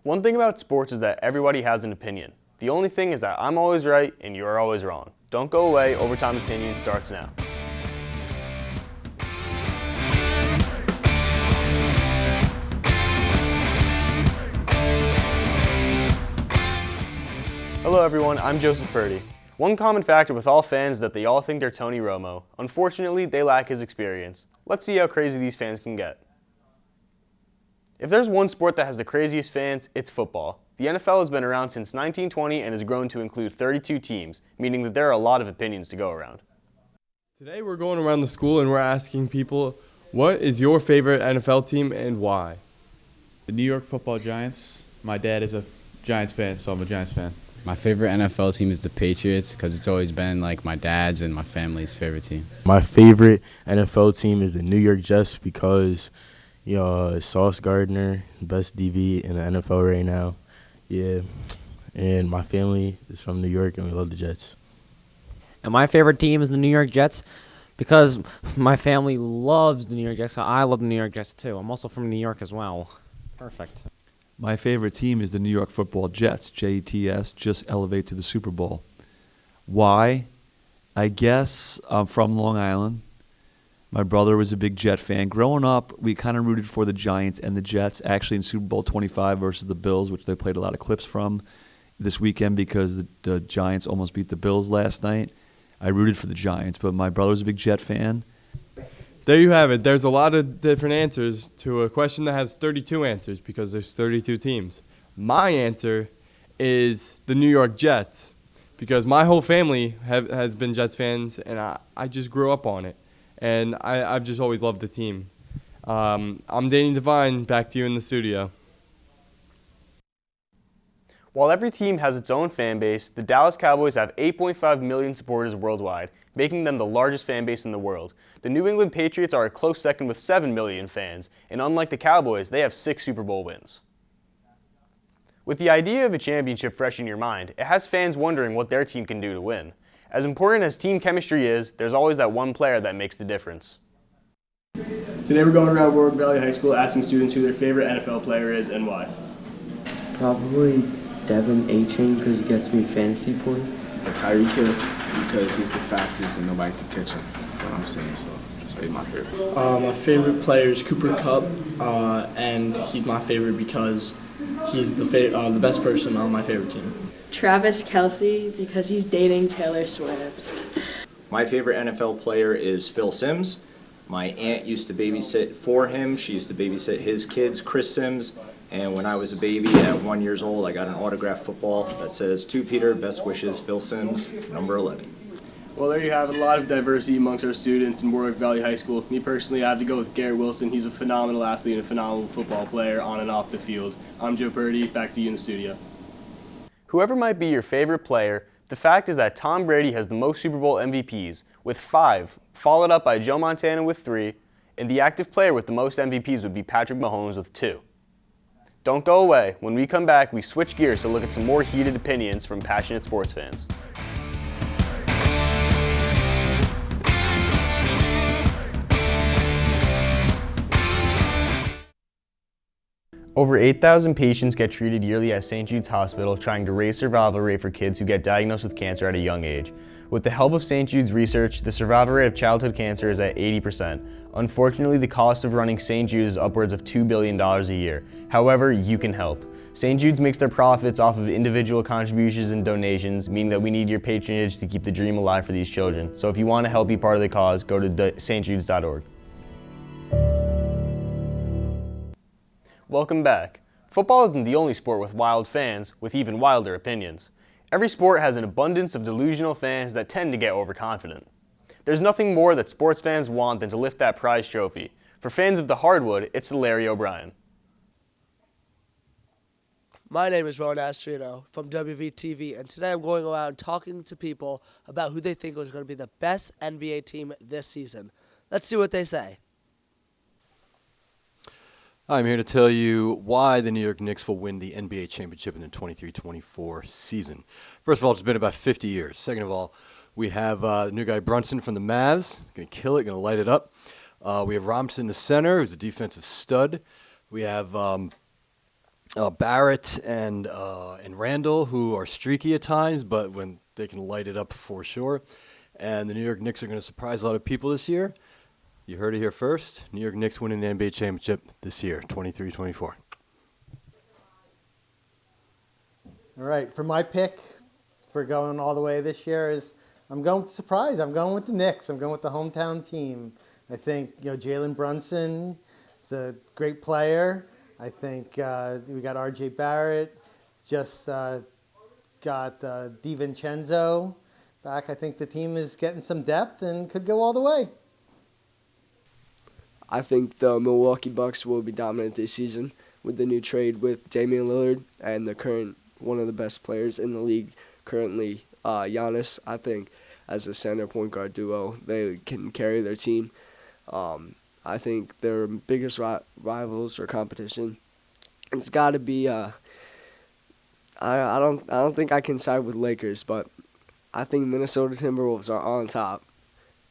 One thing about sports is that everybody has an opinion. The only thing is that I'm always right and you're always wrong. Don't go away, Overtime Opinion starts now. Hello everyone, I'm Joe Purdy. One common factor with all fans is that they all think they're Tony Romo. Unfortunately, they lack his experience. Let's see how crazy these fans can get. If there's one sport that has the craziest fans, it's football. The NFL has been around since 1920 and has grown to include 32 teams, meaning that there are a lot of opinions to go around. Today we're going around the school and we're asking people, what is your favorite NFL team and why? The New York Football Giants. My dad is a Giants fan, so I'm a Giants fan. My favorite NFL team is the Patriots because it's always been like my dad's and my family's favorite team. My favorite NFL team is the New York Jets because, Sauce Gardner, best DB in the NFL right now. Yeah, and my family is from New York and we love the Jets. And my favorite team is the New York Jets because my family loves the New York Jets. So I love the New York Jets too. I'm also from New York as well. Perfect. My favorite team is the New York Football Jets, Jets, just elevate to the Super Bowl. Why? I guess I'm from Long Island. My brother was a big Jet fan. Growing up, we kind of rooted for the Giants and the Jets, actually in Super Bowl 25 versus the Bills, which they played a lot of clips from this weekend because the Giants almost beat the Bills last night. I rooted for the Giants, but my brother's a big Jet fan. There you have it. There's a lot of different answers to a question that has 32 answers because there's 32 teams. My answer is the New York Jets because my whole family has been Jets fans, and I just grew up on it. And I've just always loved the team. I'm Danny Devine, back to you in the studio. While every team has its own fan base, the Dallas Cowboys have 8.5 million supporters worldwide, making them the largest fan base in the world. The New England Patriots are a close second with 7 million fans, and unlike the Cowboys, they have 6 Super Bowl wins. With the idea of a championship fresh in your mind, it has fans wondering what their team can do to win. As important as team chemistry is, there's always that one player that makes the difference. Today we're going around Warwick Valley High School asking students who their favorite NFL player is and why. Probably Devin A-Chain because he gets me fantasy points. Tyreek Hill because he's the fastest and nobody can catch him. That's what I'm saying, so he's my favorite. My favorite player is Cooper Kupp, and he's my favorite because he's the best person on my favorite team. Travis Kelce because he's dating Taylor Swift. My favorite NFL player is Phil Simms. My aunt used to babysit for him. She used to babysit his kids, Chris Simms. And when I was a baby at 1 year old, I got an autographed football that says, "To Peter, best wishes, Phil Simms, number 11. Well, there you have it. A lot of diversity amongst our students in Warwick Valley High School. Me personally, I have to go with Garrett Wilson. He's a phenomenal athlete and a phenomenal football player on and off the field. I'm Joe Purdy. Back to you in the studio. Whoever might be your favorite player, the fact is that Tom Brady has the most Super Bowl MVPs, with 5, followed up by Joe Montana with 3, and the active player with the most MVPs would be Patrick Mahomes with 2. Don't go away. When we come back, we switch gears to look at some more heated opinions from passionate sports fans. Over 8,000 patients get treated yearly at St. Jude's Hospital trying to raise survival rate for kids who get diagnosed with cancer at a young age. With the help of St. Jude's research, the survival rate of childhood cancer is at 80%. Unfortunately, the cost of running St. Jude's is upwards of $2 billion a year. However, you can help. St. Jude's makes their profits off of individual contributions and donations, meaning that we need your patronage to keep the dream alive for these children. So if you want to help be part of the cause, go to stjudes.org. Welcome back. Football isn't the only sport with wild fans, with even wilder opinions. Every sport has an abundance of delusional fans that tend to get overconfident. There's nothing more that sports fans want than to lift that prize trophy. For fans of the hardwood, it's Larry O'Brien. My name is Ron Astrino from WVTV, and today I'm going around talking to people about who they think is going to be the best NBA team this season. Let's see what they say. I'm here to tell you why the New York Knicks will win the NBA championship in the 23-24 season. First of all, it's been about 50 years. Second of all, we have the new guy Brunson from the Mavs. Going to kill it, going to light it up. We have Robinson in the center, who's a defensive stud. We have Barrett and Randall, who are streaky at times, but when they can light it up for sure. And the New York Knicks are going to surprise a lot of people this year. You heard it here first. New York Knicks winning the NBA championship this year, 23-24. All right, for my pick for going all the way this year is I'm going with surprise. I'm going with the Knicks. I'm going with the hometown team. I think Jalen Brunson is a great player. I think we got R.J. Barrett, just got DiVincenzo back. I think the team is getting some depth and could go all the way. I think the Milwaukee Bucks will be dominant this season with the new trade with Damian Lillard and the current one of the best players in the league currently, Giannis. I think as a center point guard duo, they can carry their team. I think their biggest rivals or competition, it's got to be. I don't think I can side with Lakers, but I think Minnesota Timberwolves are on top.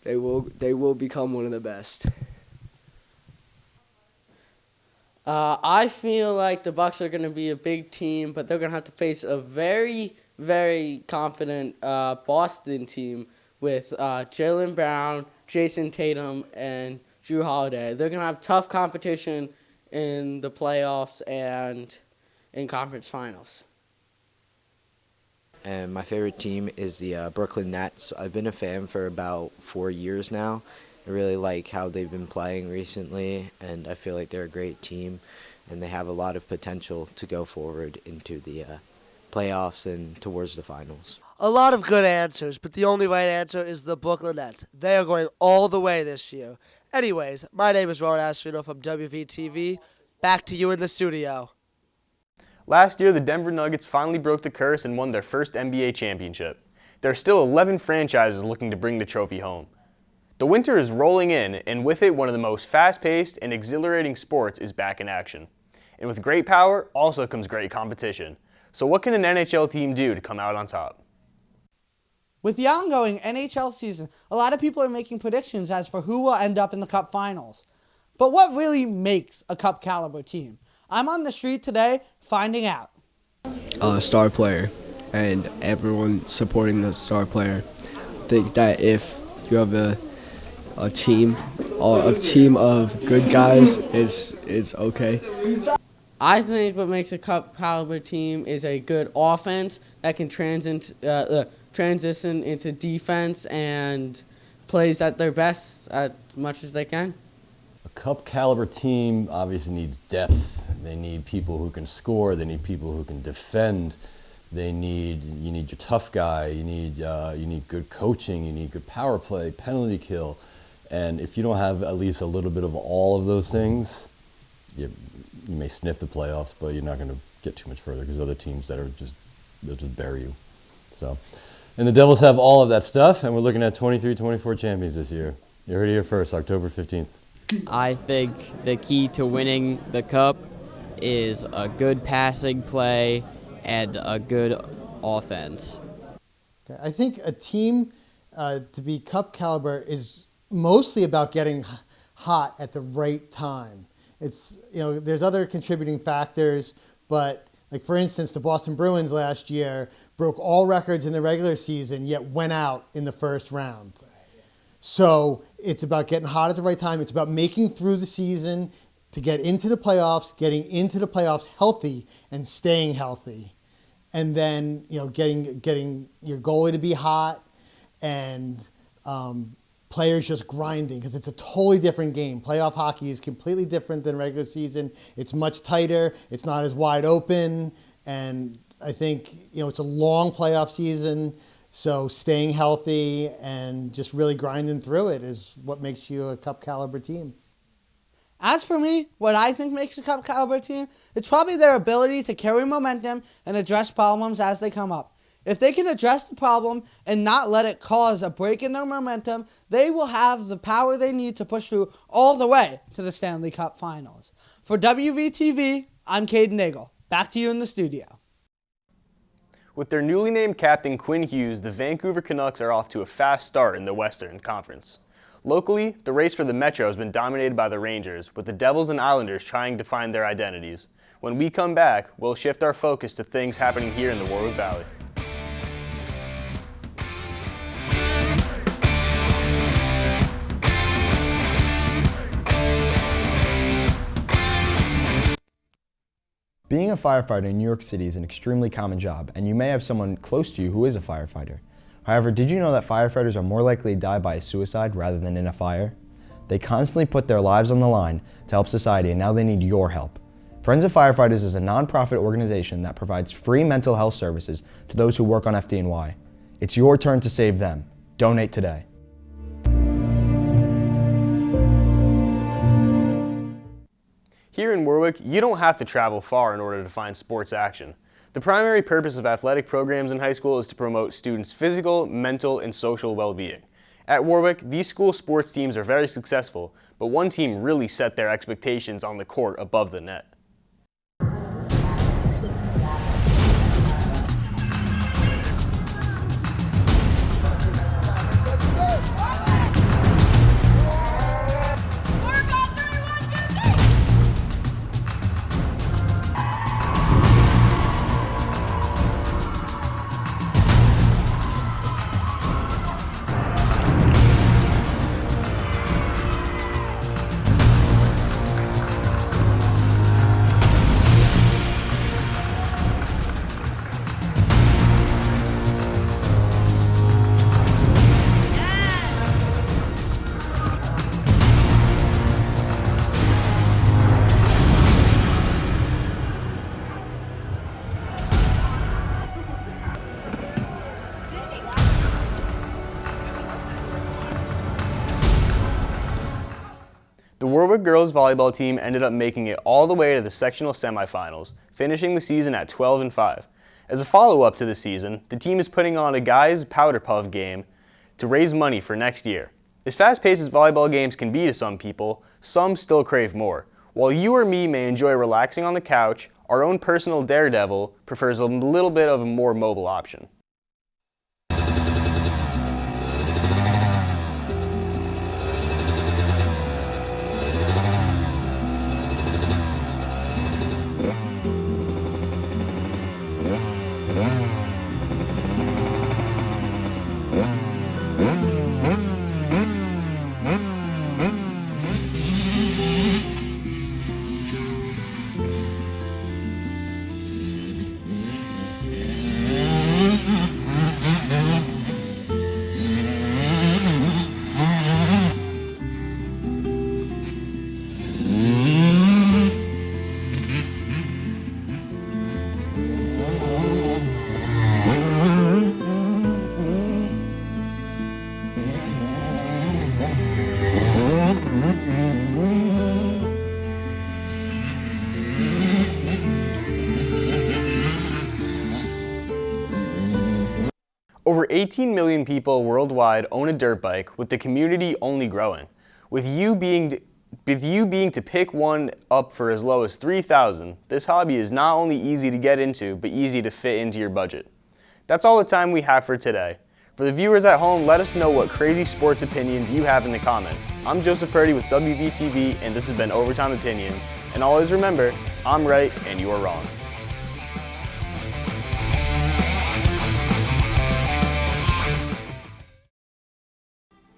They will become one of the best. I feel like the Bucks are going to be a big team, but they're going to have to face a very, very confident Boston team with Jaylen Brown, Jason Tatum, and Jrue Holiday. They're going to have tough competition in the playoffs and in conference finals. And my favorite team is the Brooklyn Nets. I've been a fan for about 4 years now. I really like how they've been playing recently, and I feel like they're a great team, and they have a lot of potential to go forward into the playoffs and towards the finals. A lot of good answers, but the only right answer is the Brooklyn Nets. They are going all the way this year. Anyways, my name is Ron Astrino from WVTV. Back to you in the studio. Last year, the Denver Nuggets finally broke the curse and won their first NBA championship. There are still 11 franchises looking to bring the trophy home. The winter is rolling in, and with it, one of the most fast-paced and exhilarating sports is back in action. And with great power also comes great competition. So what can an NHL team do to come out on top? With the ongoing NHL season, a lot of people are making predictions as for who will end up in the Cup Finals. But what really makes a Cup caliber team? I'm on the street today finding out. Star player, and everyone supporting the star player. I think that if you have a team of good guys, it's okay. I think what makes a Cup caliber team is a good offense that can transition into defense and plays at their best as much as they can. A Cup caliber team obviously needs depth. They need people who can score. They need people who can defend. You need your tough guy. You need good coaching. You need good power play, penalty kill. And if you don't have at least a little bit of all of those things, you may sniff the playoffs, but you're not going to get too much further because other teams they'll just bury you. So, and the Devils have all of that stuff, and we're looking at 23-24 champions this year. You heard it here first, October 15th. I think the key to winning the Cup is a good passing play and a good offense. Okay. I think a team to be Cup caliber is mostly about getting hot at the right time. It's, there's other contributing factors, but like for instance, the Boston Bruins last year broke all records in the regular season, yet went out in the first round. So it's about getting hot at the right time. It's about making through the season to get into the playoffs, getting into the playoffs healthy and staying healthy. And then, getting your goalie to be hot and players just grinding, because it's a totally different game. Playoff hockey is completely different than regular season. It's much tighter. It's not as wide open. And I think, it's a long playoff season. So staying healthy and just really grinding through it is what makes you a Cup caliber team. As for me, what I think makes a Cup caliber team, it's probably their ability to carry momentum and address problems as they come up. If they can address the problem and not let it cause a break in their momentum, they will have the power they need to push through all the way to the Stanley Cup Finals. For WVTV, I'm Caden Nagel. Back to you in the studio. With their newly named captain Quinn Hughes, the Vancouver Canucks are off to a fast start in the Western Conference. Locally, the race for the Metro has been dominated by the Rangers, with the Devils and Islanders trying to find their identities. When we come back, we'll shift our focus to things happening here in the Warwick Valley. Being a firefighter in New York City is an extremely common job, and you may have someone close to you who is a firefighter. However, did you know that firefighters are more likely to die by a suicide rather than in a fire? They constantly put their lives on the line to help society, and now they need your help. Friends of Firefighters is a nonprofit organization that provides free mental health services to those who work on FDNY. It's your turn to save them. Donate today. Here in Warwick, you don't have to travel far in order to find sports action. The primary purpose of athletic programs in high school is to promote students' physical, mental, and social well-being. At Warwick, these school sports teams are very successful, but one team really set their expectations on the court above the net. The Warwick girls volleyball team ended up making it all the way to the sectional semifinals, finishing the season at 12-5. As a follow-up to the season, the team is putting on a guys' powder puff game to raise money for next year. As fast-paced as volleyball games can be to some people, some still crave more. While you or me may enjoy relaxing on the couch, our own personal daredevil prefers a little bit of a more mobile option. Over 18 million people worldwide own a dirt bike, with the community only growing. With you being to pick one up for as low as $3,000, this hobby is not only easy to get into, but easy to fit into your budget. That's all the time we have for today. For the viewers at home, let us know what crazy sports opinions you have in the comments. I'm Joe Purdy with WVTV, and this has been Overtime Opinions. And always remember, I'm right and you're wrong.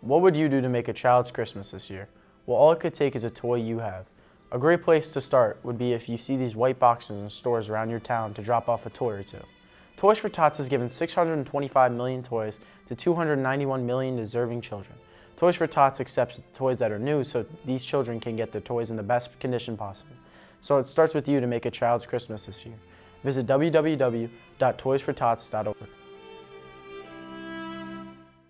What would you do to make a child's Christmas this year? Well, all it could take is a toy you have. A great place to start would be if you see these white boxes in stores around your town to drop off a toy or two. Toys for Tots has given 625 million toys to 291 million deserving children. Toys for Tots accepts toys that are new so these children can get their toys in the best condition possible. So it starts with you to make a child's Christmas this year. Visit www.toysfortots.org.